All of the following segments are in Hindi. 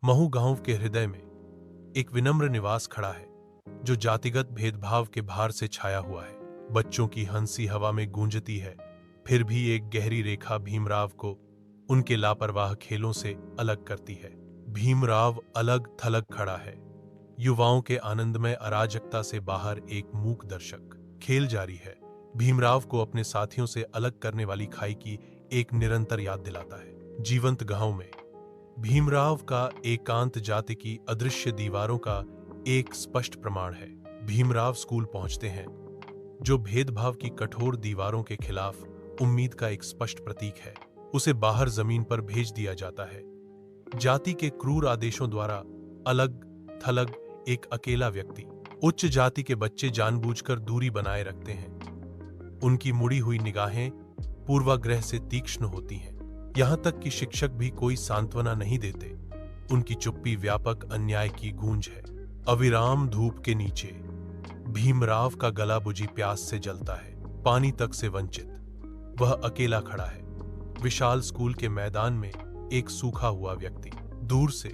महू गांव के हृदय में एक विनम्र निवास खड़ा है जो जातिगत भेदभाव के भार से छाया हुआ है। बच्चों की हंसी हवा में गूंजती है, फिर भी एक गहरी रेखा भीमराव को उनके लापरवाह खेलों से अलग करती है। भीमराव अलग थलग खड़ा है, युवाओं के आनंदमय अराजकता से बाहर एक मूक दर्शक। खेल जारी है। भीमराव को अपने साथियों से अलग करने वाली खाई की एक निरंतर याद दिलाता है। जीवंत गांव में भीमराव का एकांत जाति की अदृश्य दीवारों का एक स्पष्ट प्रमाण है। भीमराव स्कूल पहुंचते हैं, जो भेदभाव की कठोर दीवारों के खिलाफ उम्मीद का एक स्पष्ट प्रतीक है। उसे बाहर जमीन पर भेज दिया जाता है, जाति के क्रूर आदेशों द्वारा अलग थलग एक अकेला व्यक्ति। उच्च जाति के बच्चे जानबूझकर दूरी बनाए रखते हैं। उनकी मुड़ी हुई निगाहें पूर्वाग्रह से तीक्ष्ण होती हैं। यहां तक कि शिक्षक भी कोई सांत्वना नहीं देते। उनकी चुप्पी व्यापक अन्याय की गूंज है। अविराम धूप के नीचे भीमराव का गला बुझी प्यास से जलता है, पानी तक से वंचित। वह अकेला खड़ा है, विशाल स्कूल के मैदान में एक सूखा हुआ व्यक्ति। दूर से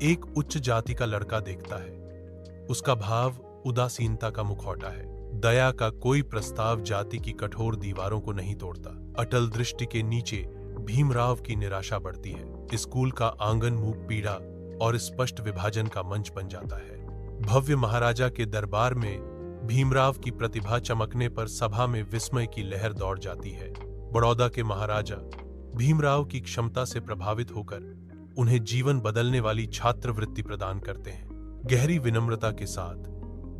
एक उच्च जाति का लड़का देखता है। उसका भाव उदासीनता का मुखौटा है। दया का कोई प्रस्ताव जाति की कठोर दीवारों को नहीं तोड़ता। अटल दृष्टि के नीचे भीमराव की निराशा बढ़ती है। स्कूल का आंगन मूक पीड़ा और स्पष्ट विभाजन का मंच बन जाता है। भव्य महाराजा के दरबार में भीमराव की प्रतिभा चमकने पर सभा में विस्मय की लहर दौड़ जाती है। बड़ौदा के महाराजा भीमराव की क्षमता से प्रभावित होकर उन्हें जीवन बदलने वाली छात्रवृत्ति प्रदान करते हैं। गहरी विनम्रता के साथ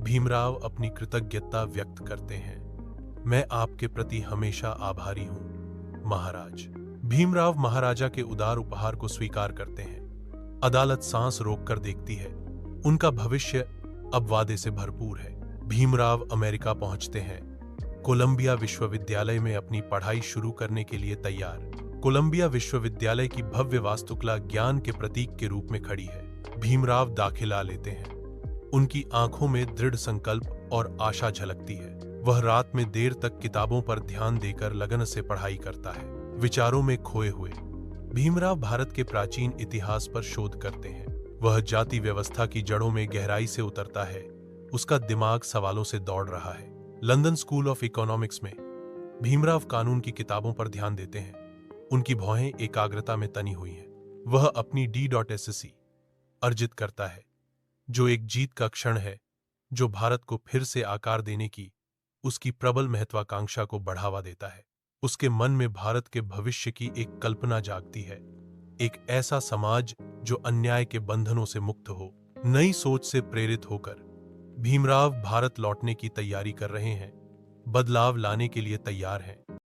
भीमराव अपनी कृतज्ञता व्यक्त करते हैं। मैं आपके प्रति हमेशा आभारी हूं, महाराज। भीमराव महाराजा के उदार उपहार को स्वीकार करते हैं। अदालत सांस रोककर देखती है। उनका भविष्य अब वादे से भरपूर है। भीमराव अमेरिका पहुंचते हैं, कोलंबिया विश्वविद्यालय में अपनी पढ़ाई शुरू करने के लिए तैयार। कोलंबिया विश्वविद्यालय की भव्य वास्तुकला ज्ञान के प्रतीक के रूप में खड़ी है। भीमराव दाखिला लेते हैं। उनकी आंखों में दृढ़ संकल्प और आशा झलकती है। वह रात में देर तक किताबों पर ध्यान देकर लगन से पढ़ाई करता है। विचारों में खोए हुए भीमराव भारत के प्राचीन इतिहास पर शोध करते हैं। वह जाति व्यवस्था की जड़ों में गहराई से उतरता है। उसका दिमाग सवालों से दौड़ रहा है। लंदन स्कूल ऑफ इकोनॉमिक्स में भीमराव कानून की किताबों पर ध्यान देते हैं। उनकी भौहें एकाग्रता में तनी हुई हैं। वह अपनी D.Sc अर्जित करता है, जो एक जीत का क्षण है, जो भारत को फिर से आकार देने की उसकी प्रबल महत्वाकांक्षा को बढ़ावा देता है। उसके मन में भारत के भविष्य की एक कल्पना जागती है, एक ऐसा समाज जो अन्याय के बंधनों से मुक्त हो। नई सोच से प्रेरित होकर भीमराव भारत लौटने की तैयारी कर रहे हैं, बदलाव लाने के लिए तैयार हैं।